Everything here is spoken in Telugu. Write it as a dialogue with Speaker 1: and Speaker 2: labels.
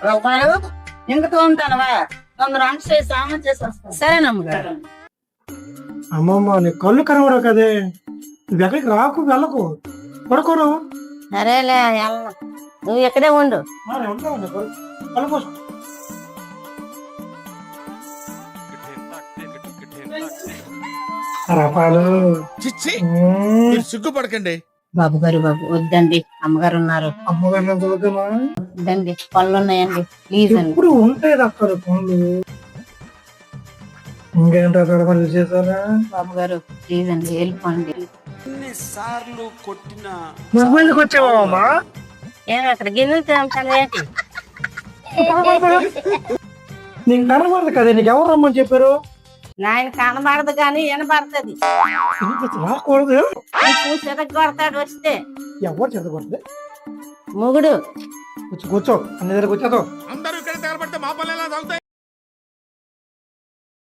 Speaker 1: రూపాయలు ఇంకతో ఉంటానవా తొందర అంట చేసి సామాన్ చేసి వస్తాను.
Speaker 2: సరేనమ్మగారు.
Speaker 3: అమ్మమ్మ నీ కళ్ళు కనబడవు కదే, నువ్వు ఎక్కడికి రాకు వెళ్ళకు, పడుకోను.
Speaker 2: సరేలే వెళ్ళను, నువ్వు ఇక్కడే ఉండు.
Speaker 3: కళ్ళు పోసు. రూపాయలు
Speaker 4: చిచ్చి సిగ్గుపడకండి.
Speaker 2: బాబు గారు బాబు వద్దండి, అమ్మగారు ఉన్నారు.
Speaker 3: అమ్మగారిని చదువుతామా?
Speaker 2: వద్దండి, పనులు ఉన్నాయండి, ప్లీజ్ అండి.
Speaker 3: ఇప్పుడు ఉంటాయి అక్కడ పనులు. ఇంకేంటి అక్కడ పనులు చేశారా?
Speaker 2: బాబు గారు ప్లీజ్ అండి, వెళ్ళిపోండి.
Speaker 3: నువ్వు ఎందుకు వచ్చావమ్మా?
Speaker 2: ఏమో అక్కడ గిన్నెలు తింటాను ఏంటి?
Speaker 3: నీకు కనబడదు కదా, నీకు ఎవరు రమ్మని చెప్పారు?
Speaker 2: నాయన కనబడదు కానీ వినబడుతుంది.
Speaker 3: రాకూడదు.
Speaker 2: నీకు కొడతాడు వస్తే.
Speaker 3: ఎవరు చదవకూడదు.
Speaker 2: మొగుడు
Speaker 3: కూర్చో, అన్ని దగ్గర కూర్చోదు.
Speaker 4: అందరూ ఇక్కడ తగలబడితే మా పనులు ఎలా సాగుతాయి?